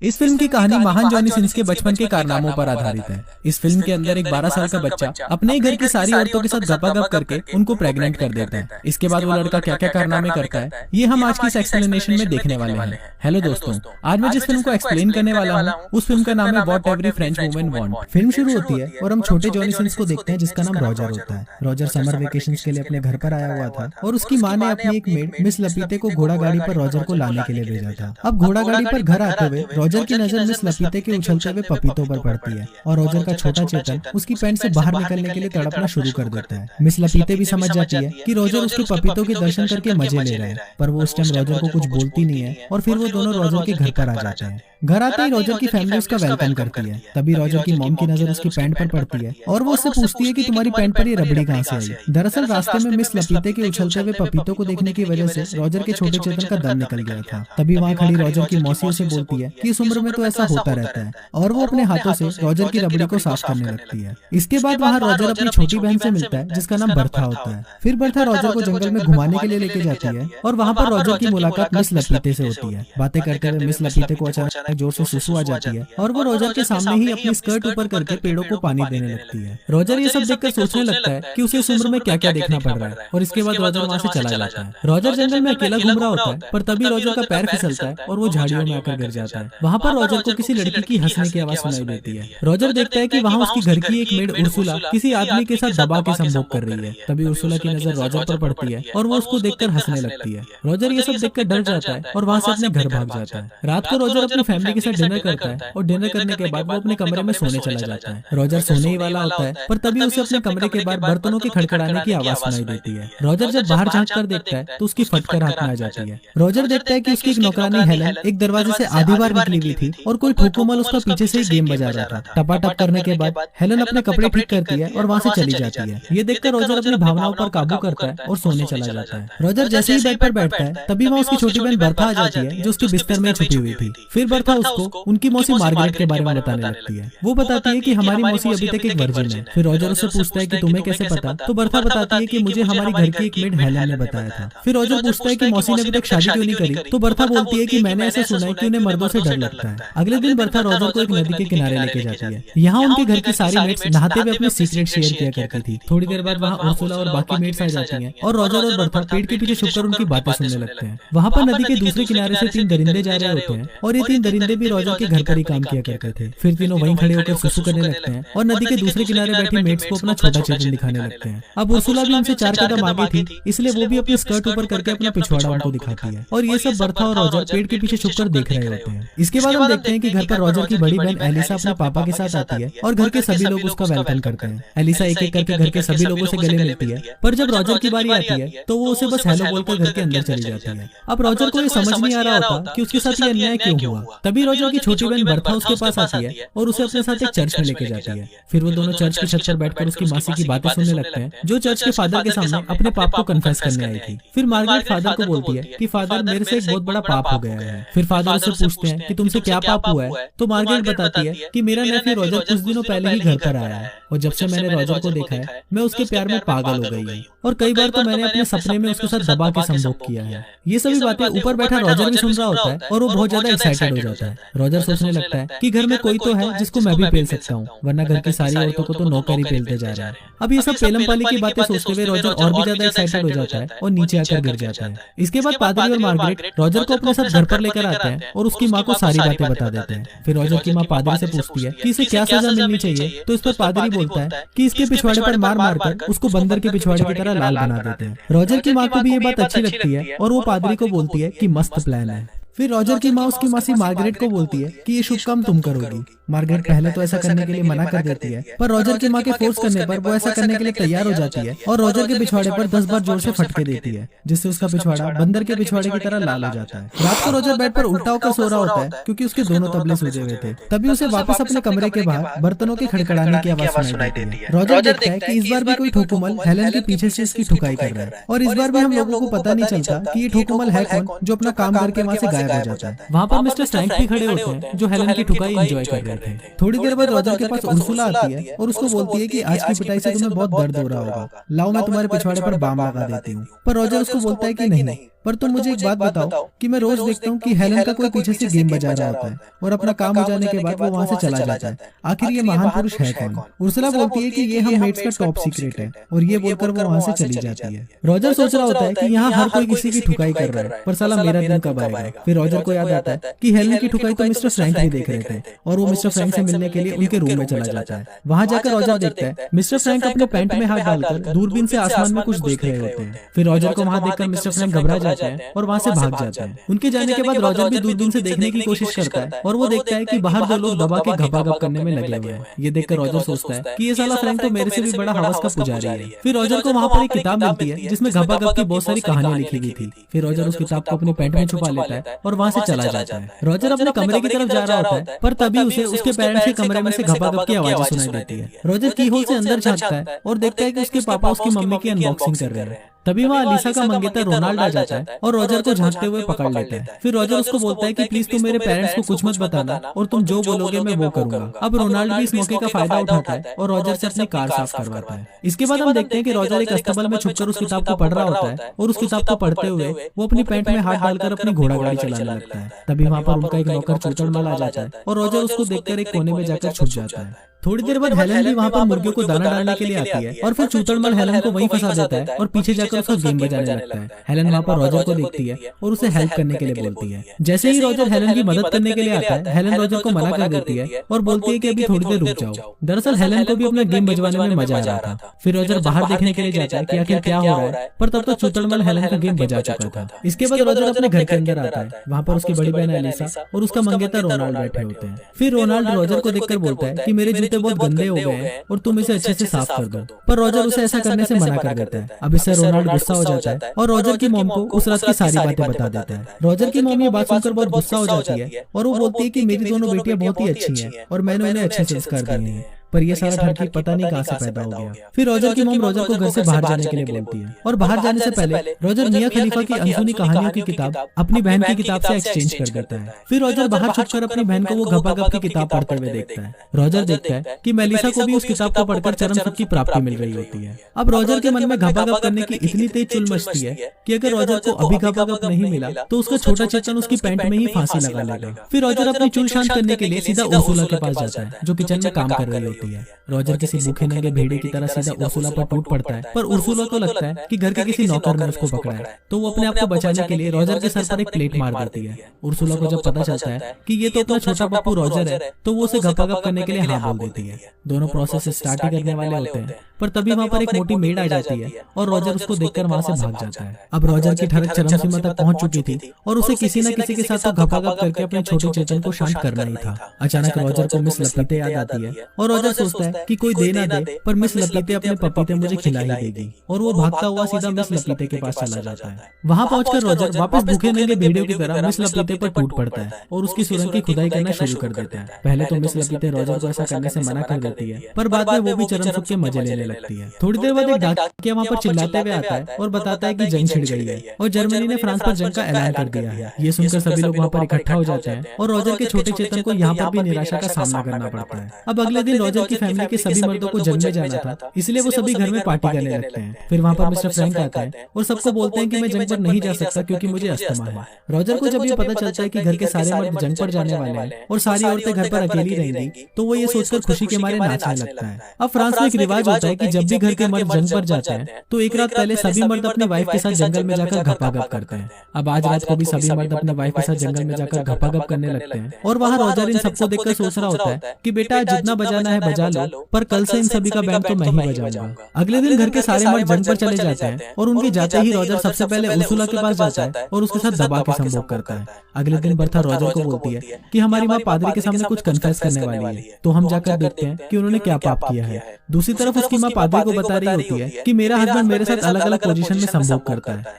इस फिल्म की कहानी महान जॉनी सिन्स के बचपन के कारनामों पर आधारित है। इस फिल्म के अंदर एक 12 साल का बच्चा अपने ही घर की सारी औरतों के साथ गपागप करके उनको प्रेग्नेंट कर देता है। इसके बाद वो लड़का क्या क्या कारनामे करता है ये हम आज की इस एक्सप्लेनेशन में देखने वाले हैं। हेलो दोस्तों, आज मैं जिस फिल्म को एक्सप्लेन करने वाला हूँ उस फिल्म का नाम है what every French woman want. Film शुरू होती है और हम छोटे जॉनी सिन्स को देखते हैं जिसका नाम रॉजर होता है। रॉजर समर वेकेशन के लिए अपने घर पर आया हुआ था और उसकी माँ ने अपनी एक मेड मिस लपीते को घोड़ा गाड़ी पर रॉजर को लाने के लिए भेजा था। अब घोड़ा गाड़ी पर घर आते हुए रॉजर की नजर मिस लपीते के उछलते हुए पपीतों पर पड़ती है और रॉजर का छोटा चेतन उसकी पैंट से बाहर निकलने के लिए तड़पना शुरू कर देता है। मिस लपीते भी समझ जाती है कि रॉजर उसके पपीतों के दर्शन करके मजे ले रहा है, पर वो उस टाइम रॉजर को कुछ बोलती नहीं है और फिर वो दोनों रॉजर के घर पर आ जाते हैं। घर आते ही रॉजर की फैमिली उसका वेलकम करती है। तभी रॉजर की मॉम की नजर उसकी पैंट पर पड़ती है और वो उससे पूछती है कि तुम्हारी पैंट पर ये रबड़ी कहाँ से आई। दरअसल रास्ते में मिस लपीते के उछलते हुए पपीतों को देखने की वजह से रॉजर के छोटे चेतन का दम निकल गया था। तभी वहाँ खड़ी रॉजर की मौसी उसे बोलती है कि इस उम्र में तो ऐसा होता रहता है और वो अपने हाथों से रॉजर की रबड़ी को साफ करने लगती है। इसके बाद वहाँ रॉजर अपनी छोटी बहन से मिलता है जिसका नाम बर्था होता है। फिर बर्था रॉजर को जंगल में घुमाने के लिए लेके जाती है और वहाँ पर रॉजर की मुलाकात मिस लपीते से होती है। बातें करते हुए मिस लपीते को अचानक जोर से सुसु आ जाती है और वो रॉजर के सामने ही अपनी स्कर्ट ऊपर करके पेड़ों को पानी देने लगती है। रॉजर ये सब देखकर सोचने लगता है कि उसे इस उम्र में क्या क्या देखना पड़ रहा है और इसके बाद रॉजर वहाँ से चला जाता है। रॉजर जंगल में अकेला घूम रहा होता है पर तभी रॉजर का पैर फिसलता है और वो झाड़ियों में आकर गिर जाता है। वहाँ पर रॉजर को किसी लड़की की हंसने की आवाज सुनाई देती है। रॉजर देखता है कि वहाँ उसकी घर की एक मेड उर्सुला किसी आदमी के साथ दबा के संभोग कर रही है। तभी उर्सुला की नजर रॉजर पर पड़ती है और वो उसको देखकर हंसने लगती है। रॉजर ये सब देखकर डर जाता है और वहाँ से अपने घर भाग जाता है। रात को रॉजर अपनी फैमिली के साथ डिनर करता है और डिनर करने के बाद वो अपने कमरे में सोने चला जाता है। रॉजर सोने ही वाला होता है पर तभी उसे अपने कमरे के बाहर बर्तनों के खड़खड़ाने की आवाज सुनाई देती है। रॉजर जब बाहर झांक कर देखता है तो उसकी फटकर हाथ में आ जाती है। रॉजर देखता है कि उसकी एक नौकरानी हेलन एक दरवाजे से आधी बार निकली हुई थी और कोई ठोकुमल उसका पीछे से ही गेम बजा रहा था। टपाटप करने के बाद हेलन अपने कपड़े ठीक करती है और वहाँ से चली जाती है। ये देखकर रॉजर अपनी भावनाओं पर काबू करता है और सोने चला जाता है। रॉजर जैसे ही बेड पर बैठता है तभी वहाँ उसकी छोटी बहन बर्था आ जाती है जो उसके बिस्तर में छुपी हुई थी। फिर बर्था उसको उनकी मौसी मार्गरेट के बारे में बताने लगती है। वो बताती है कि हमारी मौसी अभी तक एक वर्जिन है। फिर रॉजर उससे पूछता है कि तुम्हें कैसे पता, तो बर्था बताती है कि मुझे हमारी घर की एक मेड हेलन ने बताया था। फिर रॉजर पूछता है कि मौसी ने अभी तक शादी क्यों नहीं करी, तो बर्था बोलती है कि मैंने ऐसा सुना है कि उन्हें मर्दों से डर लगता है। अगले दिन बर्था रॉजर को एक नदी के किनारे लेके जाती है। यहाँ उनके घर की सारी मेट्स नहाते हुए अपने सीक्रेट शेयर किया करती थी। थोड़ी देर बाद वहाँ उर्सुला और बाकी मेट्स आ जाती हैं और रॉजर और बर्था पेड़ के पीछे छुपकर उनकी बातें सुनने लगते हैं। वहाँ पर नदी के दूसरे किनारे से 3 दरिंदे जा रहे होते हैं और ये 3 दरिंदे भी रॉजर के घर पर ही काम किया करते थे। फिर तीनों वहीं खड़े होकर सुसु करने लगते हैं और नदी के दूसरे किनारे बैठी मेट्स को अपना छोटा चेतन दिखाने लगते हैं। अब उर्सुला भी उनसे 4 कदम आगे थी इसलिए वो भी अपनी स्कर्ट ऊपर करके अपना पिछवाड़ा उनको दिखाती है और ये सब बर्था और रॉजर पेड़ के पीछे छुपकर देख रहे होते हैं। इसके बाद हम देखते हैं कि घर पर रॉजर की बड़ी बहन एलिसा अपने पापा के साथ आती है और घर के सभी लोग उसका वेलकम करते हैं। एलिसा एक एक करके घर के सभी लोगों से गले मिलती है पर जब रॉजर की बारी आती है तो वो उसे बस हेलो बोलकर घर के अंदर चली जाती है। अब रॉजर को ये समझ नहीं आ रहा होता कि उसके साथ ये अन्याय क्यों हुआ। तभी रॉजर की छोटी बहन बर्था उसके पास आती है और उसे अपने साथ एक चर्च में लेके जाती है। फिर वो दोनों चर्च की छत पर बैठकर उसकी मासी की बातें सुनने लगते हैं जो चर्च के फादर के सामने अपने पाप को कन्फेस करने आई थी। फिर मार्गरेट फादर को बोलती है कि फादर मेरे से एक बहुत बड़ा पाप हो गया है। फिर फादर उससे पूछते हैं कि तुमसे क्या पाप हुआ है, तो मार्गरेट बताती है कि मेरा नेफ्यू रॉजर कुछ दिनों पहले ही घर पर आया है और जब से मैंने रॉजर को देखा है मैं उसके प्यार में पागल हो गई हूँ और कई बार तो मैंने अपने सपने में उसके साथ दबा के संभोग किया है। ये सभी बातें ऊपर बैठा रॉजर भी सुन रहा होता है और वो बहुत ज्यादा एक्साइटेड हो जाता है। रॉजर सोचने लगता है कि घर में कोई तो है जिसको मैं भी पेल सकता हूँ, वरना घर की सारी औरतों को तो नौकर ही पेलते जा रहा है। अब ये सब पेलम पाली की बातें सोचते हुए रॉजर और भी ज्यादा एक्साइटेड हो जाता है और नीचे आकर गिर जाता है। इसके बाद पादरी और मार्गरेट रॉजर को अपने साथ घर पर लेकर आते हैं और उसकी माँ को सारी बातें बता देते हैं। फिर रॉजर की माँ पादरी से पूछती है कि इसे क्या सजा मिलनी चाहिए, तो इस पर पादरी बोलता है कि इसके पिछवाड़े पर मार मारकर उसको बंदर के पिछवाड़े की तरह लाल बना देते हैं। रॉजर की माँ को भी ये बात अच्छी लगती है और वो पादरी को बोलती है कि मस्त प्लान है। फिर रॉजर की माँ उसकी मासी मार्गरेट को बोलती है कि ये शुभ काम तुम करोगी। मार्गरेट पहले तो ऐसा करने के लिए मना कर देती है पर रॉजर की माँ के फोर्स करने पर वो ऐसा करने के लिए तैयार हो जाती है और रॉजर के पिछवाड़े पर 10 बार जोर से फटके देती है जिससे उसका पिछवाड़ा बंदर के पिछवाड़े की तरह लाल हो जाता है। रात को रॉजर बेड पर उल्टा होकर सो रहा होता है क्योंकि उसके दोनों तबले सूजे हुए थे। तभी उसे वापस अपने कमरे के बाहर बर्तनों के खड़खड़ाने की आवाज सुनाई देती है। रॉजर देखता है कि इस बार भी कोई ठोकुमल हेलन के पीछे से इसकी ठुकाई कर रहा है और इस बार भी हम लोगों को पता नहीं चलता कि ये ठोकुमल है कौन जो अपना काम करके वहाँ से गायब गायब हो जाता है। वहाँ पर मिस्टर फ्रैंक भी खड़े होते हैं जो हेलन की ठुकाई एंजॉय कर रहे थे। थोड़ी देर बाद रॉजर के पास उर्सुला आती है और उसको बोलती है कि आज की पिटाई से तुम्हें बहुत दर्द हो रहा होगा, लाओ मैं तुम्हारे पिछवाड़े पर बाम लगा देती हूँ। पर रॉजर उसको बोलता है कि नहीं, पर तुम मुझे एक बात बताओ कि मैं रोज देखता हूँ कि हेलन का कोई पीछे से गेम बजा रहा होता है और अपना काम हो जाने के बाद वो वहाँ से चला जाता है। आखिर ये महान पुरुष है कौन? उर्सुला बोलती है कि ये हम मेट्स का टॉप सीक्रेट है और ये बोलकर वो वहाँ से चली जाती है। रॉजर सोच रहा होता है कि यहाँ हर कोई किसी की ठुकाई कर रहा है, पर साला मेरा दिन कब आएगा। फिर रॉजर को याद आता है कि हेलन की ठुकाई तो मिस्टर फ्रैंक भी देख रहे थे और वो मिस्टर फ्रैंक से मिलने के लिए उनके रूम में चला जाता है। वहाँ जाकर रॉजर देखता है मिस्टर फ्रैंक अपने पैंट में हाथ डालकर दूरबीन से आसमान में कुछ देख रहे होते हैं। फिर रॉजर को वहाँ देखकर मिस्टर फ्रैंक घबरा जाता है और वहाँ से भाग जाता है। उनके जाने के बाद रॉजर भी दूरबीन से देखने की कोशिश करता है और वो देखता है कि बाहर दो लोग दबा के घपाघप करने में लगे हुए हैं। ये देखकर रॉजर सोचता है कि ये साला फ्रैंक तो मेरे से भी बड़ा हवस का पुजारी है। फिर रॉजर को वहाँ पर एक किताब मिलती है जिसमें घपाघप की बहुत सारी कहानियां लिखी गई थी। फिर रॉजर उस किताब को अपने पैंट में छुपा लेता है और वहाँ से चला जाता है। रॉजर अपने कमरे की तरफ जा रहा होता है, पर तभी उसे उसके पेरेंट्स के कमरे में से घपाघप की आवाजें सुनाई देती है। रॉजर कीहोल से अंदर झांकता है और देखता है कि उसके पापा उसकी मम्मी की अनबॉक्सिंग कर रहे हैं। तभी वहाँ अलीसा का मंगेतर रोनाल्ड आ जाता है और रॉजर को झांकते हुए पकड़ लेता है। फिर रॉजर उसको बोलता है कि प्लीज तुम मेरे पेरेंट्स को कुछ मत बताना और तुम जो बोलोगे मैं वो करूंगा। अब रोनाल्ड भी इस मौके का फायदा उठाता है और रॉजर से अपनी कार साफ करवाता है। इसके बाद हम देखते हैं कि रॉजर एक अस्तबल में छुपकर उस किताब को पढ़ रहा होता है और उस किताब को पढ़ते हुए वो अपनी पैंट में हाथ डालकर अपनी घोड़ा गाड़ी चलाने लगता है। तभी वहाँ पर उनका एक नौकर चूचड़मल आ जाता है और रॉजर उसको देखकर एक कोने में जाकर छुप जाता है। थोड़ी देर बाद हेलन भी वहाँ पर मुर्गियों को दाना डालने के लिए आती है और फिर चूचड़मल हेलन को वहीं फंसा देता है और पीछे जाकर उसका गेम बजाने लगता है। हेलन वहाँ पर रॉजर को देखती है और उसे हेल्प करने के लिए बोलती है। जैसे ही रॉजर हेलन की मदद करने के लिए आता है, हेलन रॉजर को मना कर देती है और बोलती है कि अभी थोड़ी देर रुक जाओ। दरअसल हेलन को भी अपना गेम बजवाने में मजा आ रहा था। फिर रॉजर बाहर देखने के लिए जाता है कि आखिर क्या हो रहा है, पर तब तक चूचड़मल हेलन का गेम बजा चुका था। इसके बाद रॉजर अपने घर के अंदर आता है। वहाँ पर उसकी बड़ी बहन एलिसा और उसका मंगेतर रोनाल्ड बैठे होते हैं। फिर रोनाल्ड रॉजर को देखकर बोलता है कि मेरे जूते बहुत गंदे हो गए और तुम इसे अच्छे से साफ कर दो, पर रॉजर उसे ऐसा करने से मना कर देता है। अब इससे रोनाल्ड गुस्सा हो जाता है और रॉजर की मॉम को उस रात की सारी बातें बता देता है। रॉजर की मॉम ये बात सुनकर बहुत गुस्सा हो जाती है और वो बोलती है कि मेरी दोनों बेटियां बहुत ही अच्छी हैं और मैंने उन्हें अच्छे संस्कार दिए हैं, पर ये सारा ठरकी पता नहीं कहाँ से पैदा हो गया। फिर रॉजर की मॉम रॉजर को घर से बाहर जाने के लिए बोलती है और बाहर जाने से पहले रॉजर मियां खलीफा की अनसुनी कहानियों की किताब अपनी बहन की किताब से एक्सचेंज कर देता है। फिर रॉजर बाहर छुपकर अपनी बहन को वो घपाघप की किताब पढ़ते हुए देखता है। रॉजर देखता है कि मेलिसा को भी उस किताब को पढ़कर चरम सुख की प्राप्ति मिल गई होती है। अब रॉजर के मन में घपाघप करने की इतनी तेज चुल मचती है कि अगर रॉजर को अभी घपाघप नहीं मिला तो उसका छोटा चेतन उसकी पैंट में ही फांसी लगा लेगा। फिर रॉजर अपनी चुल शांत करने के लिए सीधा उर्सुला के पास जाता है जो किचन में काम कर रही होती है। रॉजर किसी भूखे नंगे भेड़िए की तरह सीधा उर्सुला पर टूट पड़ता है, पर उर्सुला को लगता है कि घर के किसी नौकर ने उसको पकड़ा है, तो वो अपने आप को बचाने के लिए रॉजर के सर पर एक प्लेट मार देती है। उर्सुला को जब पता चलता है कि ये तो अपना छोटा पप्पू रॉजर है, तो वो उसे घपाघप करने के लिए हाँ बोल देती है। दोनों प्रोसेस स्टार्ट ही करने वाले होते हैं, पर तभी वहाँ पर एक मोटी मेड आ जाती है और रॉजर उसको देखकर वहाँ से भाग जाता है। अब रॉजर की ठरक चरम सीमा तक पहुंच चुकी थी और उसे किसी न किसी के साथ तो घपाघप करके अपने छोटे चेतन को शांत करना ही था। अचानक रॉजर को मिस लपीते याद आती है और रॉजर सोचता है कि कोई दे ना दे, पर मिस लपीते अपने पपीते मुझे खिला ही देगी, और वो भागता हुआ सीधा मिस लपीते के पास चला जाता है। वहाँ पहुंचकर रॉजर वापस भूखे नंगे भेड़ियों की तरह मिस लपीते पर टूट पड़ता है और उसकी सुरंग की खुदाई करना शुरू कर देता है। पहले तो मिस लपीते रॉजर को ऐसा करने से मना कर देती है, पर बाद में वो भी चरम सुख के मजे लेने लगती है। थोड़ी देर बाद एक डाकिया वहाँ पर चिल्लाते हुए आता है और बताता है कि जंग छिड़ गई है और जर्मनी ने फ्रांस पर जंग का ऐलान कर दिया है। ये सुनकर सभी लोग वहाँ पर इकट्ठा हो जाते हैं और रॉजर के छोटे चेतन को यहाँ पर भी निराशा का सामना करना पड़ता है। अब अगले दिन रॉजर की फैमिली के सभी मर्दों को जंग में जाना था, इसलिए वो सभी घर में पार्टी करने लगते हैं। फिर वहाँ पर मिस्टर फ्रैंक आता है और सबको बोलते हैं कि मैं जंग पर नहीं जा सकता क्योंकि मुझे अस्थमा है। रॉजर को जब ये पता चलता है कि घर के सारे मर्द जंग पर जाने वाले हैं और सारी औरतें घर पर अकेली रहेंगी, तो वो ये सोचकर खुशी के मारे नाचने लगता है। अब फ्रांस में एक रिवाज होता है कि जब भी घर के मर्द जंग पर जाते हैं तो एक रात पहले सभी मर्द अपनी वाइफ के साथ जंगल में जाकर घपाघप करते हैं। अब आज रात को भी सभी मर्द अपने वाइफ के साथ जंगल में जाकर घपाघप करने लगते हैं और वहाँ रॉजर इन सबको देखकर सोच रहा होता है कि बेटा जितना बजाना है बजा लो, पर कल से इन सभी का बैंड तो मैं ही बजाऊंगा। अगले दिन घर के सारे मर्द जंग पर चले जाते हैं और उनके जाते ही रॉजर सबसे पहले उर्सुला के पास जाता है और उसके साथ दबा के संभोग करता है। अगले दिन बर्था रॉजर को बोलती है कि हमारी माँ पादरी के सामने कुछ कन्फेस करने वाली है, तो हम जाकर देखते हैं कि उन्होंने क्या पाप किया है। दूसरी तरफ उसकी माँ पादरी को बता रही होती है कि मेरा हस्बैंड मेरे साथ अलग अलग पोजीशन में संभोग करता है।